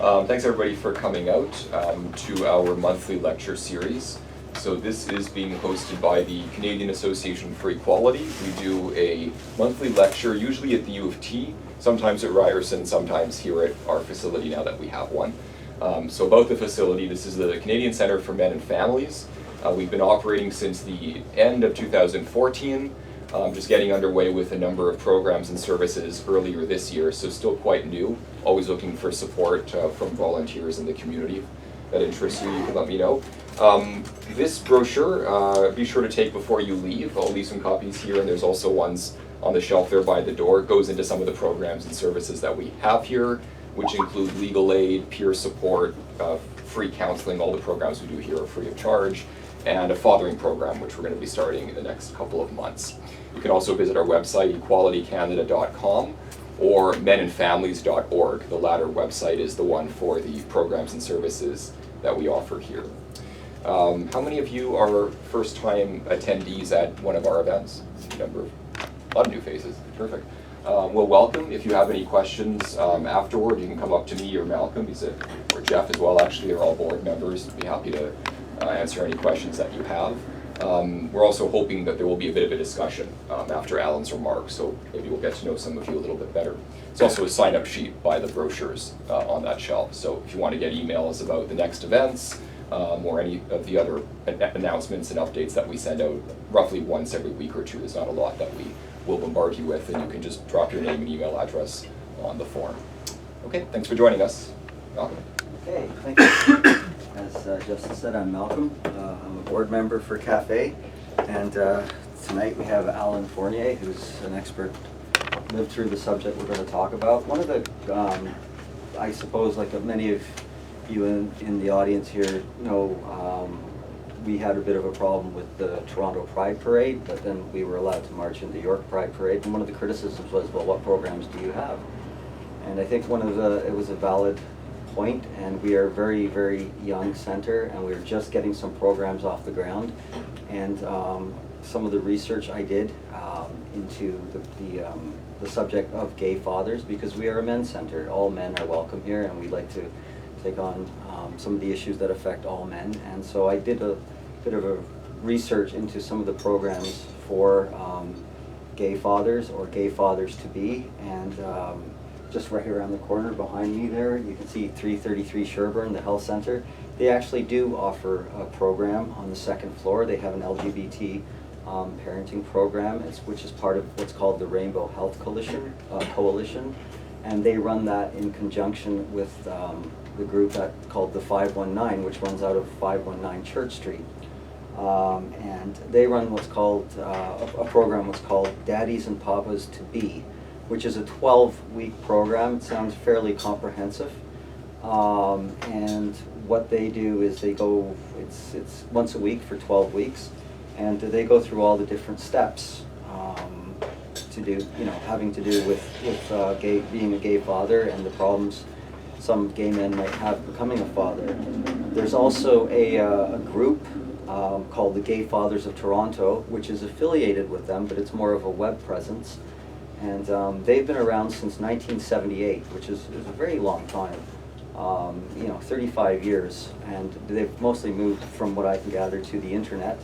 Thanks everybody for coming out to our monthly lecture series. So this is being hosted by the Canadian Association for Equality. We do a monthly lecture, usually at the U of T, sometimes at Ryerson, sometimes here at our facility now that we have one. So about the facility, this is the Canadian Centre for Men and Families. We've been operating since the end of 2014, just getting underway with a number of programs and services earlier this year, so still quite new. Always looking for support from volunteers in the community. That interests you, you can let me know. This brochure, be sure to take before you leave. I'll leave some copies here, and there's also ones on the shelf there by the door. It goes into some of the programs and services that we have here, which include legal aid, peer support, free counseling. All the programs we do here are free of charge, and a fathering program, which we're going to be starting in the next couple of months. You can also visit our website, equalitycanada.com, or menandfamilies.org. The latter website is the one for the programs and services that we offer here. How many of you are first-time attendees at one of our events? A lot of new faces. Terrific. Well, welcome. If you have any questions afterward, you can come up to me or Malcolm, or Jeff as well. Actually, they're all board members. I'd be happy to answer any questions that you have. We're also hoping that there will be a bit of a discussion after Alan's remarks, so maybe we'll get to know some of you a little bit better. There's also a sign-up sheet by the brochures on that shelf, so if you want to get emails about the next events or any of the other announcements and updates that we send out roughly once every week or two, there's not a lot that we will bombard you with, and you can just drop your name and email address on the form. Okay, thanks for joining us. Malcolm. Okay, thank you. As Justin said, I'm Malcolm. I'm a board member for CAFE, and tonight we have Alan Fournier, who's an expert, lived through the subject we're going to talk about. One of the, I suppose, like many of you in the audience here know, we had a bit of a problem with the Toronto Pride Parade, but then we were allowed to march in the York Pride Parade, and one of the criticisms was, well, what programs do you have? And I think it was a valid point, and we are a very, very young center, and we're just getting some programs off the ground. And some of the research I did into the subject of gay fathers, because we are a men's center. All men are welcome here, and we'd like to take on some of the issues that affect all men. And so I did a bit of a research into some of the programs for gay fathers or gay fathers to be, and just right around the corner behind me there, you can see 333 Sherbourne, the health center. They actually do offer a program on the second floor. They have an LGBT parenting program, which is part of what's called the Rainbow Health Coalition, and they run that in conjunction with the group called the 519, which runs out of 519 Church Street. And they run what's called, a program what's called Daddies and Papas to Be, which is a 12-week program. It sounds fairly comprehensive. And what they do is they go, it's once a week for 12 weeks, and they go through all the different steps to do, having to do with being a gay father and the problems some gay men might have becoming a father. There's also a group called the Gay Fathers of Toronto, which is affiliated with them, but it's more of a web presence. And they've been around since 1978, which is a very long time, 35 years. And they've mostly moved, from what I can gather, to the internet.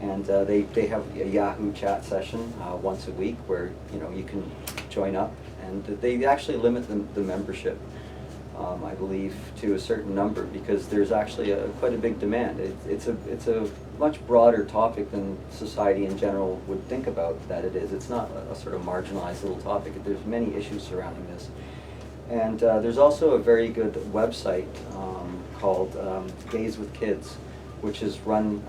And they have a Yahoo chat session once a week where you can join up. And they actually limit the membership, I believe, to a certain number, because there's actually quite a big demand. It's a much broader topic than society in general would think about that it is. It's not a sort of marginalized little topic. There's many issues surrounding this. And there's also a very good website called Gays with Kids, which is run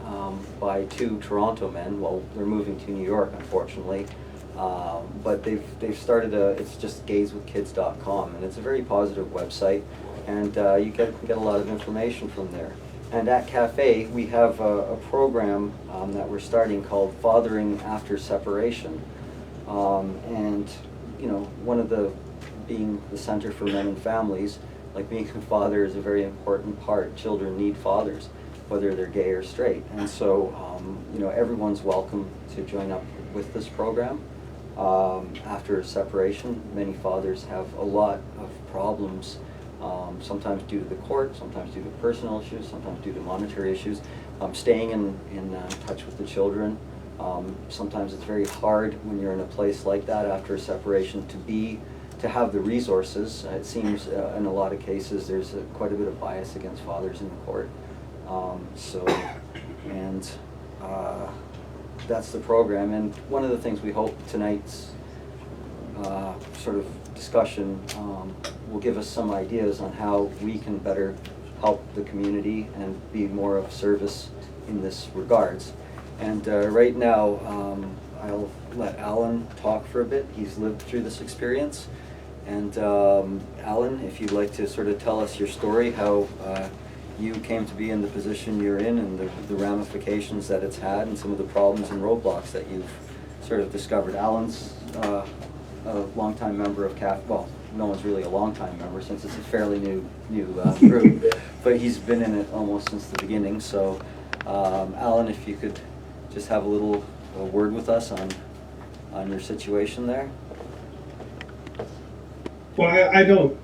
by two Toronto men. Well, they're moving to New York, unfortunately. But they've started it's just gayswithkids.com, and it's a very positive website, and you can get a lot of information from there. And at CAFE, we have a program that we're starting called Fathering After Separation. And one of being the Center for Men and Families, like being a father is a very important part. Children need fathers, whether they're gay or straight. And so, everyone's welcome to join up with this program. After separation, many fathers have a lot of problems sometimes due to the court, sometimes due to personal issues, sometimes due to monetary issues. Staying in touch with the children. Sometimes it's very hard when you're in a place like that after a separation to have the resources. It seems in a lot of cases there's quite a bit of bias against fathers in the court. That's the program. And one of the things we hope tonight's sort of discussion will give us some ideas on how we can better help the community and be more of service in this regards. And right now, I'll let Alan talk for a bit. He's lived through this experience. And Alan, if you'd like to sort of tell us your story, how you came to be in the position you're in and the ramifications that it's had and some of the problems and roadblocks that you've sort of discovered. Alan's a longtime member of CAF, well, no one's really a longtime member since it's a fairly new group, but he's been in it almost since the beginning. So Alan, if you could just have a little word with us on your situation there. Well, I don't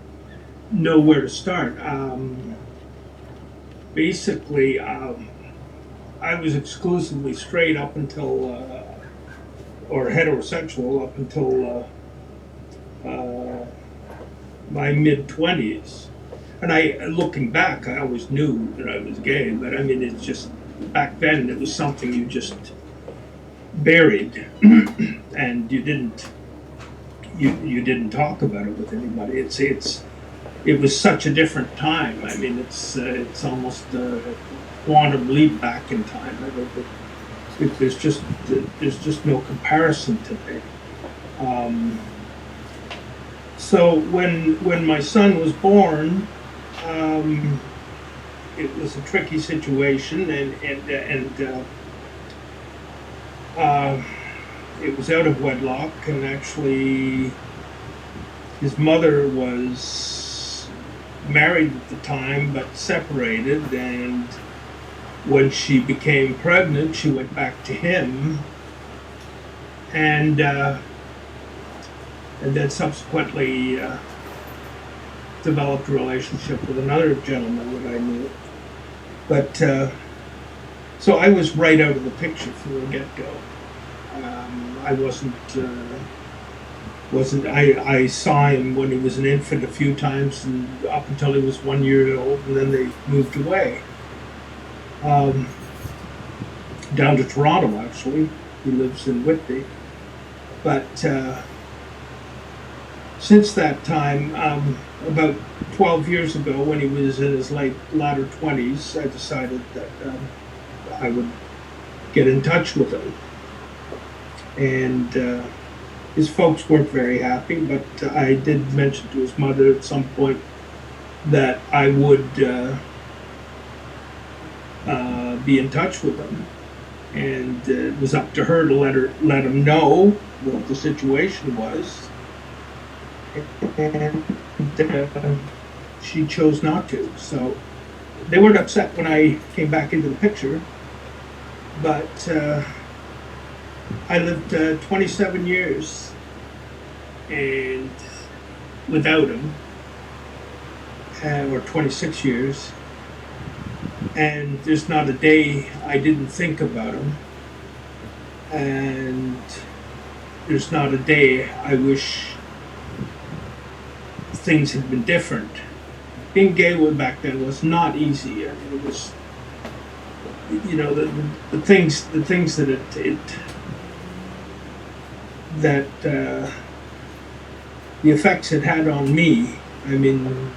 know where to start. Basically, I was exclusively straight up until, or heterosexual up until my mid-20s. And looking back, I always knew that I was gay, but I mean, it's just, back then it was something you just buried and you didn't talk about it with anybody. It was such a different time. I mean, it's almost a quantum leap back in time. There's just no comparison today. So when my son was born, it was a tricky situation, and it was out of wedlock, and actually his mother was married at the time but separated, and when she became pregnant she went back to him, and then subsequently developed a relationship with another gentleman that I knew. But so I was right out of the picture from the get-go. I I saw him when he was an infant a few times, and up until he was 1 year old, and then they moved away. Down to Toronto, actually. He lives in Whitby. But since that time, about 12 years ago, when he was in his latter 20s, I decided that I would get in touch with him. And his folks weren't very happy, but I did mention to his mother at some point that I would be in touch with him. And it was up to her to let him know what the situation was. And she chose not to. So they weren't upset when I came back into the picture, but I lived 27 years and without him, or 26 years, and there's not a day I didn't think about him, and there's not a day I wish things had been different. Being gay back then was not easy. I mean, it was, you know, the things that the effects it had on me. I mean,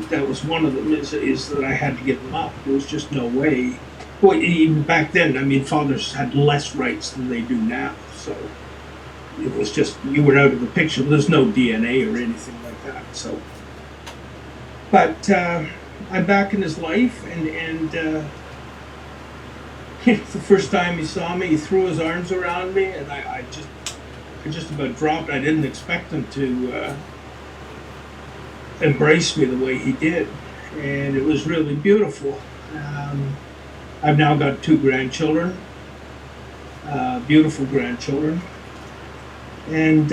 that was one of them. Is that I had to give them up. There was just no way. Well, even back then, I mean, fathers had less rights than they do now. So it was just, you were out of the picture. There's no DNA or anything like that. So, but I'm back in his life, and the first time he saw me, he threw his arms around me, and I just about dropped. I didn't expect him to embrace me the way he did, and it was really beautiful. I've now got 2 grandchildren, beautiful grandchildren, and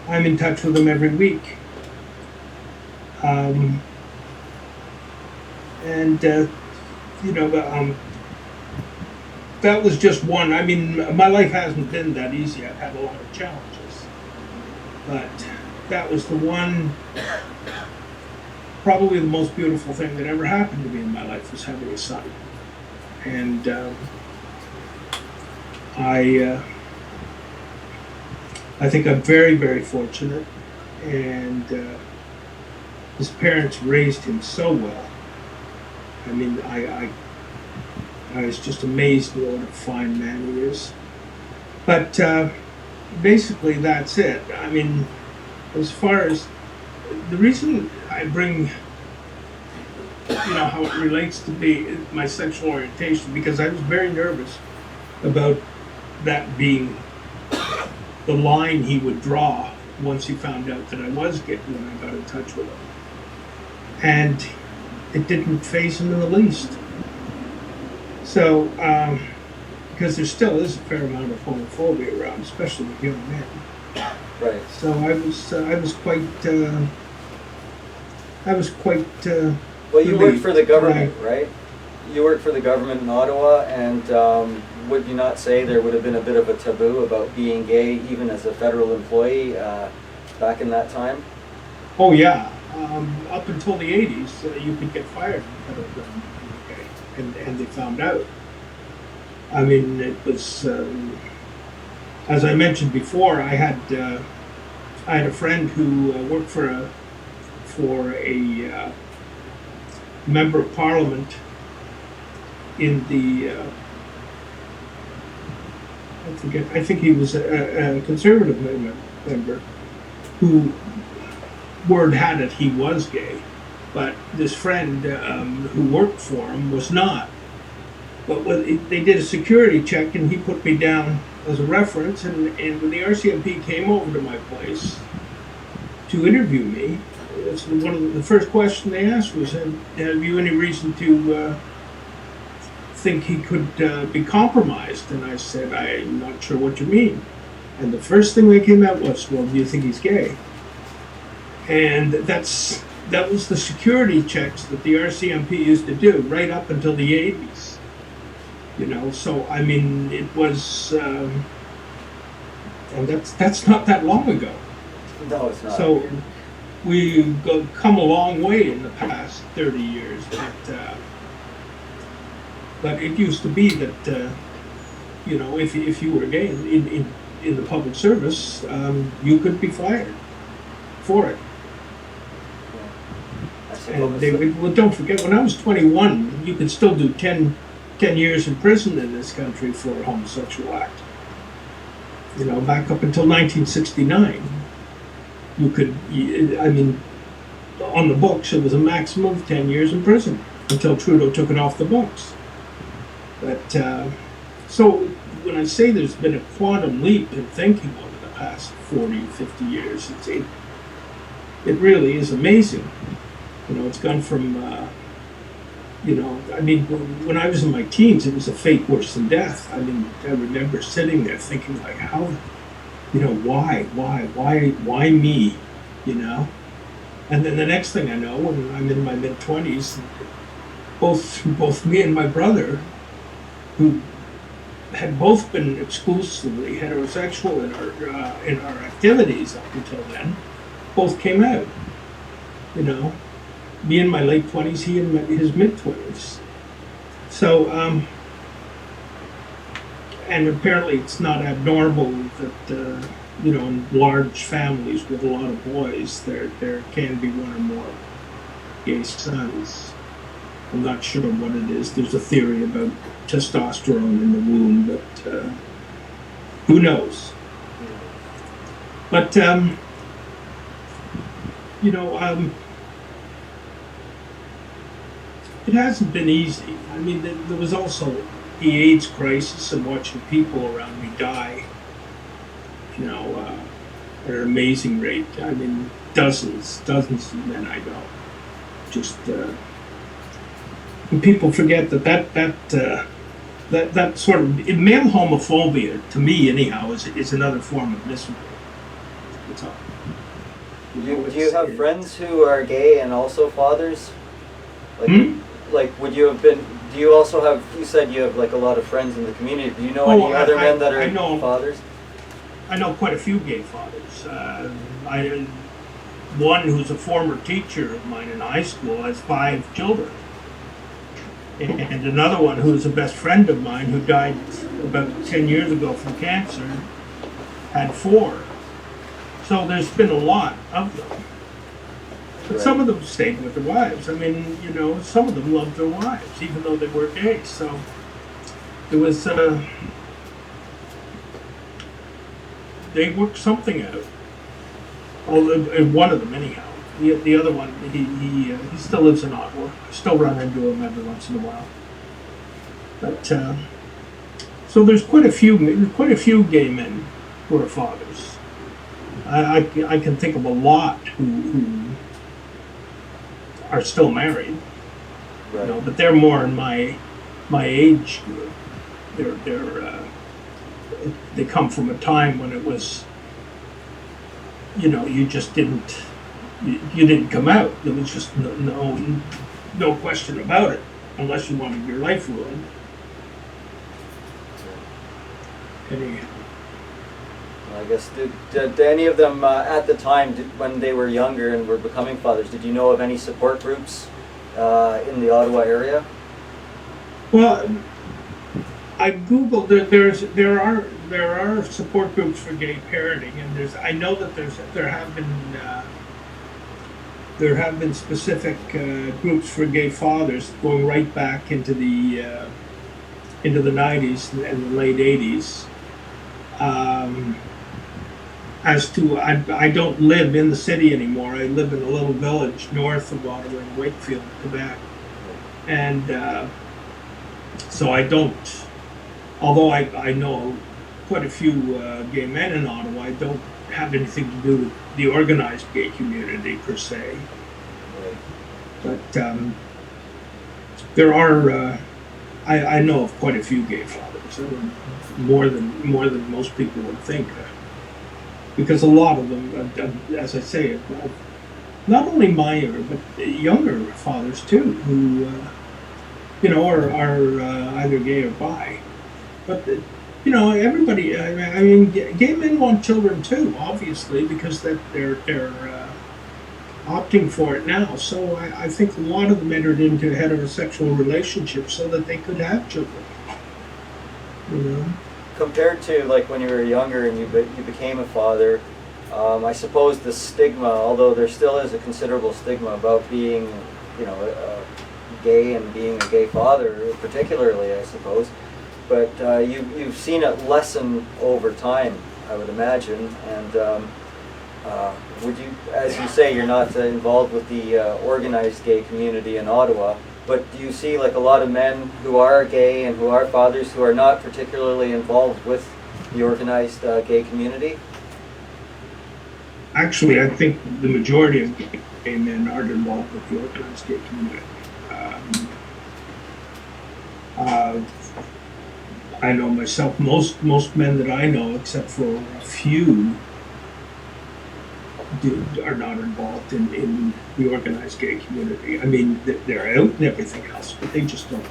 I'm in touch with them every week. Um, and you know, that was just one. I mean, my life hasn't been that easy. I've had a lot of challenges, but that was the one, probably the most beautiful thing that ever happened to me in my life was having a son. And I think I'm very, very fortunate, and his parents raised him so well. I mean, I was just amazed at what a fine man he is. But basically, that's it. I mean, as far as the reason I bring, how it relates to my sexual orientation, because I was very nervous about that being the line he would draw once he found out that I was gay when I got in touch with him. And it didn't faze him in the least. So, because there still is a fair amount of homophobia around, especially with young men. Right. So I was quite. Well, you worked relieved for the government, when right? You worked for the government in Ottawa, and would you not say there would have been a bit of a taboo about being gay, even as a federal employee, back in that time? Oh yeah, up until the '80s, you could get fired from the federal government, and they found out. I mean, it was as I mentioned before. I had a friend who worked for a member of parliament in the I think he was a conservative member who word had it he was gay, but this friend who worked for him was not. But they did a security check, and he put me down as a reference, and when the RCMP came over to my place to interview me, it's one of the first question they asked was, have you any reason to think he could be compromised? And I said, I'm not sure what you mean. And the first thing that came out was, well, do you think he's gay? And that was the security checks that the RCMP used to do right up until the 80s. So I mean, it was, and that's not that long ago. No, it's not. So we've come a long way in the past 30 years, but it used to be that, if you were gay in the public service, you could be fired for it. And don't forget, when I was 21, you could still do 10 years in prison in this country for a homosexual act. Back up until 1969, you could, I mean, on the books, it was a maximum of 10 years in prison until Trudeau took it off the books. But, so when I say there's been a quantum leap in thinking over the past 40, 50 years, it really is amazing. It's gone from, I mean, when I was in my teens, it was a fate worse than death. I mean, I remember sitting there thinking, like, how, why me, And then the next thing I know, when I'm in my mid-20s, both me and my brother, who had both been exclusively heterosexual in our activities up until then, both came out. Me in my late 20s, he in his mid-20s. So, and apparently it's not abnormal that, in large families with a lot of boys, there can be one or more gay sons. I'm not sure what it is. There's a theory about testosterone in the womb, but who knows? But, it hasn't been easy. I mean, there was also the AIDS crisis and watching people around me die, at an amazing rate. I mean, dozens of men I know. Just, and people forget that sort of male homophobia, to me anyhow, is another form of misery. That's all. Do you have friends who are gay and also fathers? Like, would you have been? Do you also have? You said you have like a lot of friends in the community. Do you know any other men that are fathers? I know quite a few gay fathers. One who's a former teacher of mine in high school has 5 children. And another one who's a best friend of mine who died about 10 years ago from cancer had 4. So there's been a lot of them. But some of them stayed with their wives. I mean, some of them loved their wives, even though they were gay. So it was, they worked something out. One of them, anyhow. The other one, he still lives in Ottawa. I still run into him every once in a while. But so there's quite a few gay men who are fathers. I can think of a lot who are still married. Right. But they're more in my age group. They come from a time when it was, you just didn't. You didn't come out. There was just no question about it, unless you wanted your life ruined. Anyhow. I guess did any of them at the time when they were younger and were becoming fathers? Did you know of any support groups in the Ottawa area? Well, I googled that there are support groups for gay parenting, and I know that there have been specific groups for gay fathers going right back into the 90s and the late 80s. As to, I don't live in the city anymore. I live in a little village north of Ottawa in Wakefield, Quebec, and so I don't. Although I know quite a few gay men in Ottawa, I don't have anything to do with the organized gay community per se. But there are, I know of quite a few gay fathers, more than most people would think, because a lot of them, as I say, not only minor but younger fathers too, who are either gay or bi. But everybody. I mean, gay men want children too, obviously, because they're opting for it now. So I think a lot of them entered into heterosexual relationships so that they could have children. Compared to like when you were younger and you became a father, I suppose the stigma, although there still is a considerable stigma about being, gay and being a gay father, particularly, I suppose. But you've seen it lessen over time, I would imagine. And would you, as you say, you're not involved with the organized gay community in Ottawa, but do you see like a lot of men who are gay and who are fathers who are not particularly involved with the organized gay community? Actually, I think the majority of gay men aren't involved with the organized gay community. I know myself, most men that I know, except for a few, are not involved in the organized gay community. I mean, they're out and everything else, but they just don't,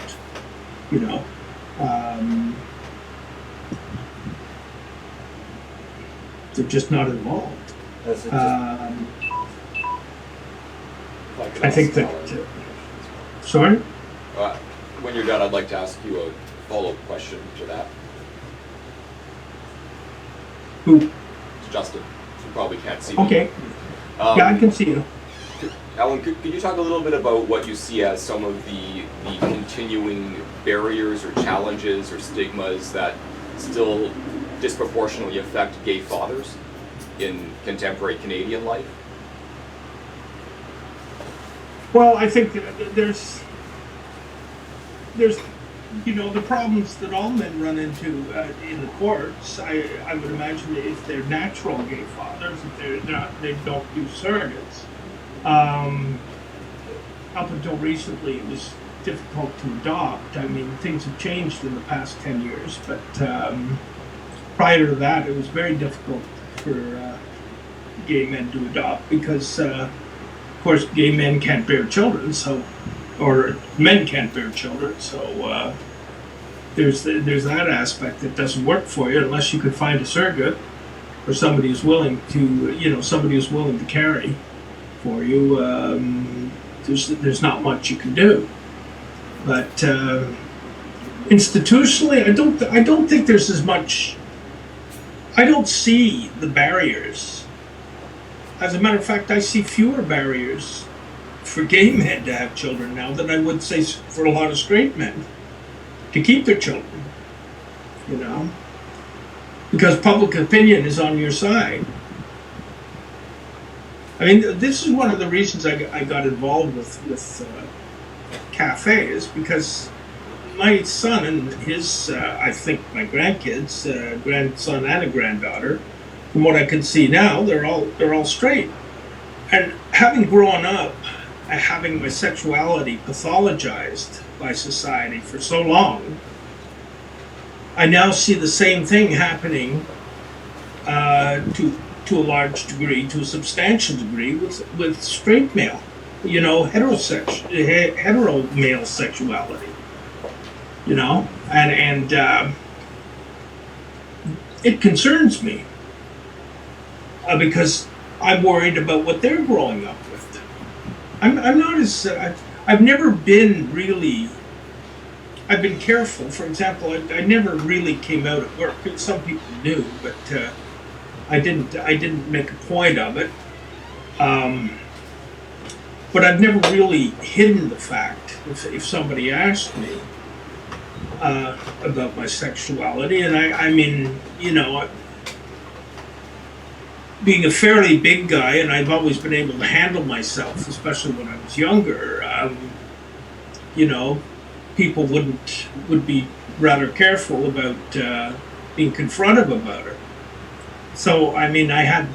they're just not involved. I think that. Sorry? When you're done, I'd like to ask you a follow-up question to that. Who? It's Justin. You probably can't see me. Okay. Yeah, I can see you. Alan, could you talk a little bit about what you see as some of the continuing barriers or challenges or stigmas that still disproportionately affect gay fathers in contemporary Canadian life? Well, I think that there's the problems that all men run into in the courts. I would imagine if they're natural gay fathers, if they don't do surrogates. Up until recently, it was difficult to adopt. I mean, things have changed in the past 10 years, but prior to that, it was very difficult for gay men to adopt because, of course, gay men can't bear children, so, or men can't bear children, so there's that aspect that doesn't work for you unless you could find a surrogate or somebody who's willing to, somebody who's willing to carry for you. There's not much you can do, but institutionally, I don't think there's as much. I don't see the barriers. As a matter of fact, I see fewer barriers for gay men to have children now than I would say for a lot of straight men to keep their children. Because public opinion is on your side. I mean, this is one of the reasons I got involved with Cafe, is because my son and his, I think my grandkids, grandson and a granddaughter, from what I can see now, they're all straight. And having grown up, having my sexuality pathologized by society for so long, I now see the same thing happening to a large degree, to a substantial degree, with straight male, hetero male sexuality. And it concerns me because I'm worried about what they're growing up with. I'm not as I've never been really. I've been careful. For example, I never really came out at work. Some people do, but I didn't make a point of it. But I've never really hidden the fact if somebody asked me about my sexuality, and I mean, being a fairly big guy, and I've always been able to handle myself, especially when I was younger. People would be rather careful about being confrontive about it. So I mean, I had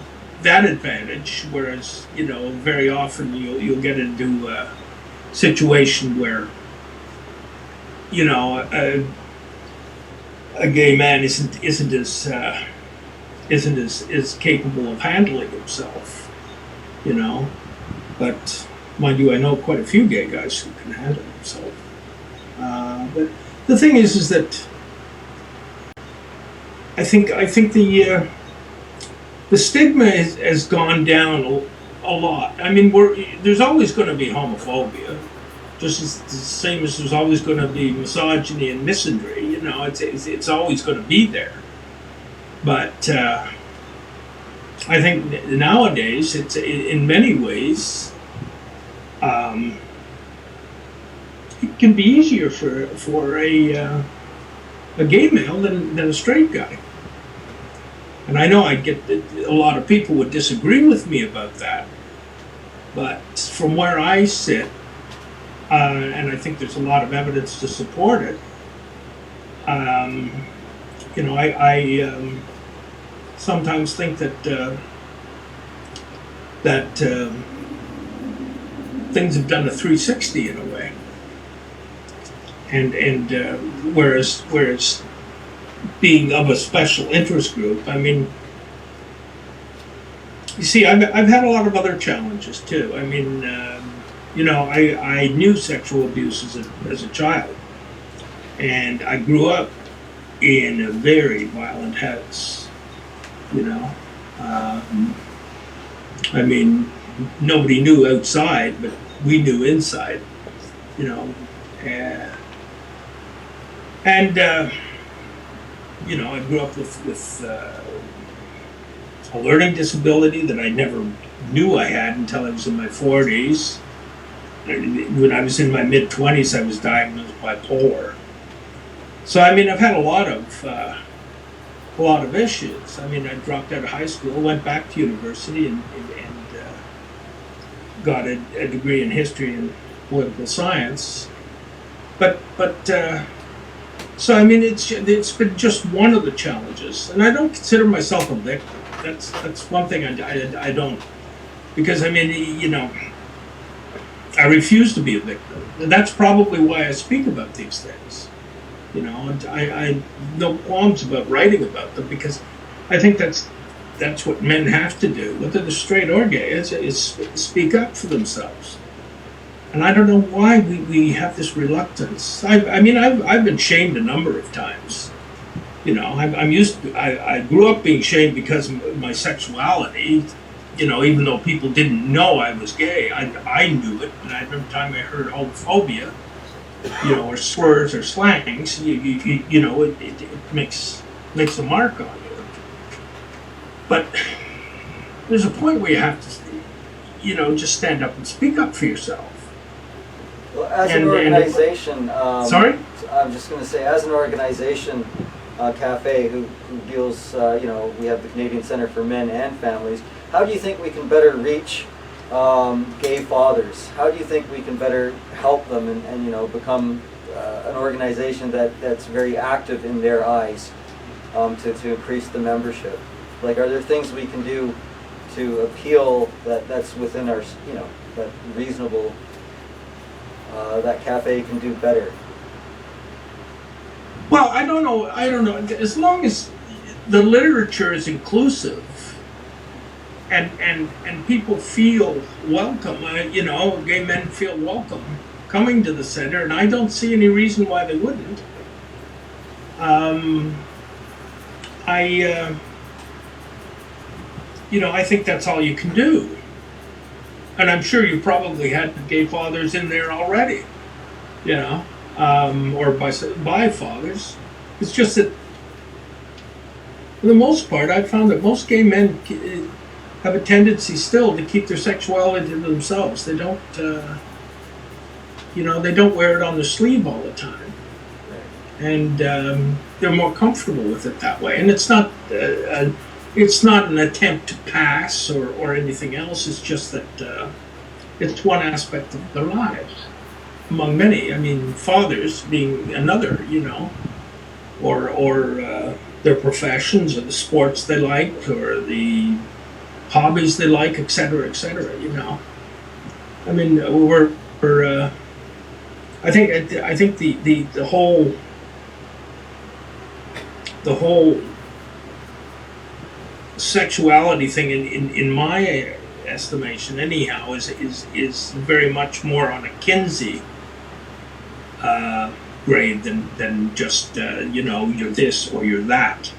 that advantage, whereas very often you'll get into a situation where a gay man isn't as capable of handling himself, But mind you, I know quite a few gay guys who can handle themselves. But the thing is that I think the stigma has gone down a lot. I mean, there's always going to be homophobia, just as the same as there's always going to be misogyny and misandry. It's always going to be there. But I think nowadays it's in many ways. It can be easier for a gay male than a straight guy. And I know I get that a lot of people would disagree with me about that. But from where I sit, and I think there's a lot of evidence to support it, I sometimes think that things have done a 360 in a way. And whereas being of a special interest group, I mean, you see, I've had a lot of other challenges too. I mean, I knew sexual abuse as a child, and I grew up in a very violent house. I mean, nobody knew outside, but we knew inside. I grew up with a learning disability that I never knew I had until I was in my 40s. When I was in my mid-20s, I was diagnosed bipolar. So I mean, I've had a lot of issues. I mean, I dropped out of high school, went back to university, and got a degree in history and political science. But so I mean, it's been just one of the challenges, and I don't consider myself a victim. That's one thing I don't, because I mean, I refuse to be a victim, and that's probably why I speak about these things. And I no qualms about writing about them, because I think that's that's what men have to do, whether they're straight or gay, is speak up for themselves. And I don't know why we have this reluctance. I mean, I've been shamed a number of times. You know, I'm used to, I grew up being shamed because of my sexuality. You know, even though people didn't know I was gay, I knew it. And I remember the time I heard homophobia, you know, or slurs or slangs, you know, it makes a mark on you. But there's a point where you have to, you know, just stand up and speak up for yourself. Well, as an organization, sorry? I'm just going to say, as an organization, CAFE, who deals, you know, we have the Canadian Centre for Men and Families. How do you think we can better reach gay fathers? How do you think we can better help them and you know, become an organization that's very active in their eyes to increase the membership? Like, are there things we can do to appeal that's within our, you know, that reasonable, that CAFE can do better? Well, I don't know. As long as the literature is inclusive and people feel welcome, you know, gay men feel welcome coming to the center, and I don't see any reason why they wouldn't. You know, I think that's all you can do. And I'm sure you probably had gay fathers in there already, you know, or by fathers. It's just that, for the most part, I've found that most gay men have a tendency still to keep their sexuality to themselves. They don't, you know, they don't wear it on their sleeve all the time. And they're more comfortable with it that way. And it's not an attempt to pass or anything else. It's just that it's one aspect of their lives, among many. I mean, fathers being another, you know, or their professions, or the sports they like, or the hobbies they like, etc., you know. I mean, I think the whole sexuality thing, in my estimation, anyhow, is very much more on a Kinsey grade than just you know, you're this or you're that.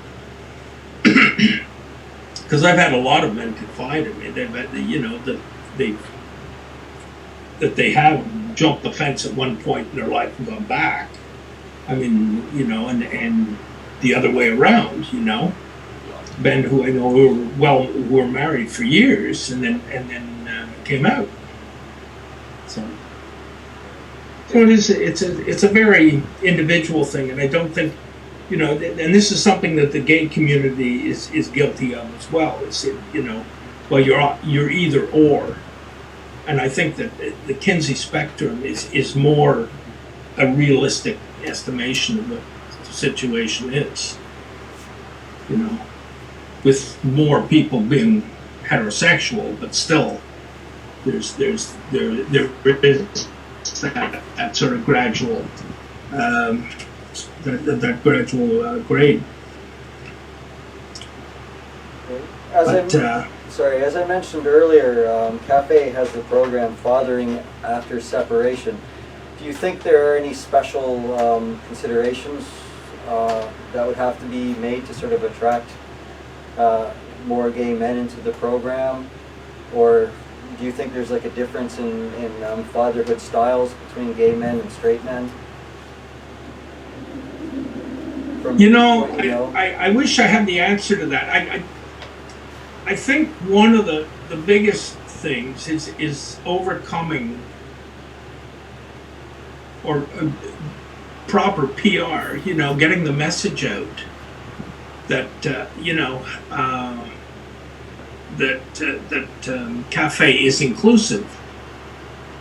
Because I've had a lot of men confide in me. They've had, you know, that they have jumped the fence at one point in their life and gone back. I mean, you know, and the other way around, you know. Men who I know who were married for years and then came out. So it's a very individual thing, and I don't think, you know, and this is something that the gay community is guilty of as well. It's, you know, well, you're either or, and I think that the Kinsey spectrum is more a realistic estimation of what the situation is, you know, with more people being heterosexual, but still there is that sort of gradual that gradual grade. As I mentioned earlier, CAFE has the program Fathering After Separation. Do you think there are any special considerations that would have to be made to sort of attract more gay men into the program? Or do you think there's like a difference in fatherhood styles between gay men and straight men? You know, I wish I had the answer to that. I think one of the biggest things is overcoming or proper PR, you know, getting the message out that, you know, that CAFE is inclusive.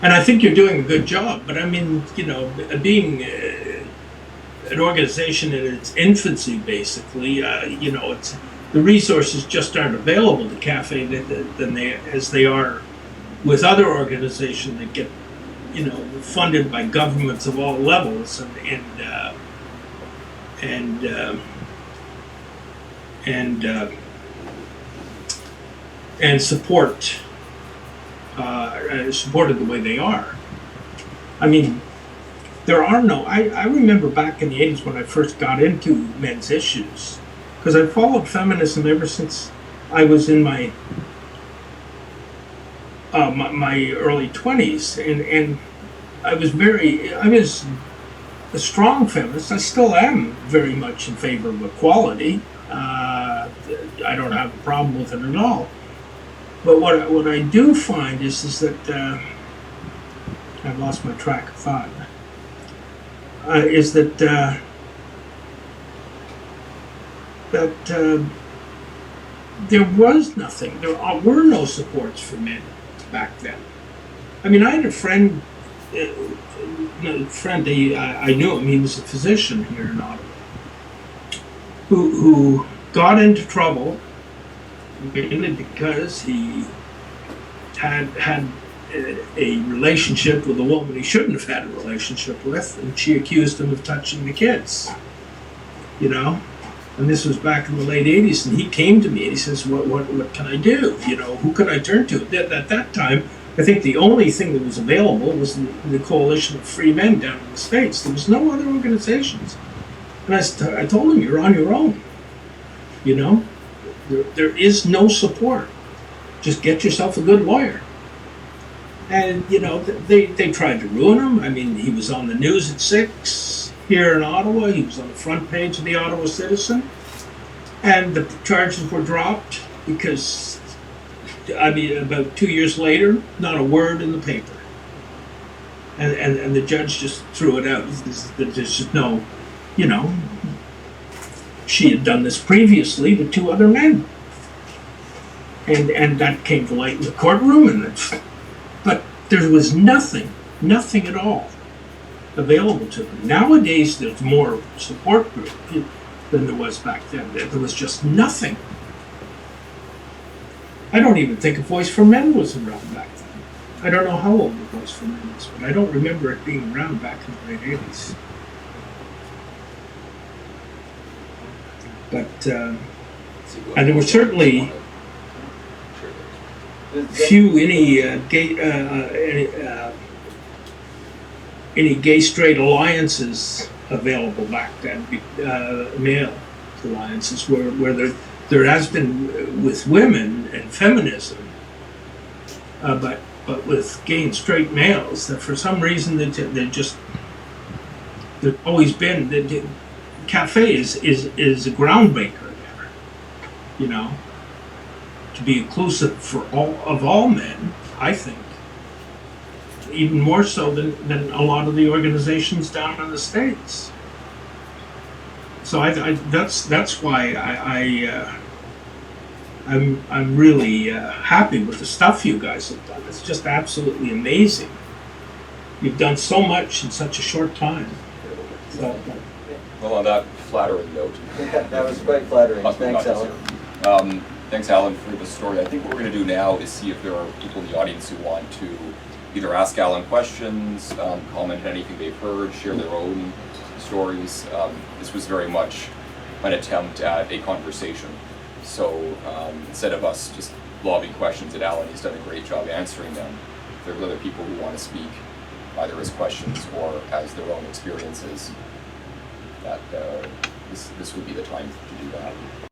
And I think you're doing a good job, but I mean, you know, being an organization in its infancy, basically, you know, it's the resources just aren't available to CAFE as they are with other organizations that get, you know, funded by governments of all levels and supported the way they are. I mean, there are no. I remember back in the 80s when I first got into men's issues, because I followed feminism ever since I was in my my early 20s, and I was a strong feminist. I still am very much in favor of equality. I don't have a problem with it at all. But what I do find is that I've lost my track of thought. Is that there was nothing. There were no supports for men back then. I mean, I had a friend. I knew him. He was a physician here in Ottawa, who got into trouble mainly because he had a relationship with a woman he shouldn't have had a relationship with, and she accused him of touching the kids. You know, and this was back in the late 80s, and he came to me and he says, "What can I do? You know, who can I turn to?" At that time, I think the only thing that was available was the Coalition of Free Men down in the States. There was no other organizations. And I told him, "You're on your own. You know, there is no support. Just get yourself a good lawyer." And, you know, they tried to ruin him. I mean, he was on the news at 6 here in Ottawa. He was on the front page of the Ottawa Citizen. And the charges were dropped because, I mean, about 2 years later, not a word in the paper. And the judge just threw it out. There's just no, you know, she had done this previously to 2 other men. And that came to light in the courtroom, but there was nothing at all available to them. Nowadays, there's more support group than there was back then. There was just nothing. I don't even think a Voice for Men was around back then. I don't know how old the Voice for Men was, but I don't remember it being around back in the late 80s. But, and there were certainly few any gay straight alliances available back then, male alliances where there has been with women and feminism, but with gay and straight males, that for some reason there's always been the cafe is a groundbreaker there, you know, to be inclusive for all men. I think even more so than a lot of the organizations down in the States. So that's why I'm really happy with the stuff you guys have done. It's just absolutely amazing. You've done so much in such a short time. So, Well, on that flattering note. Yeah, that was quite flattering. Thanks, Alan. Thanks, Alan, for the story. I think what we're going to do now is see if there are people in the audience who want to either ask Alan questions, comment on anything they've heard, share their own stories. This was very much an attempt at a conversation. So instead of us just lobbing questions at Alan, he's done a great job answering them. If there are other people who want to speak, either as questions or as their own experiences, that this would be the time to do that.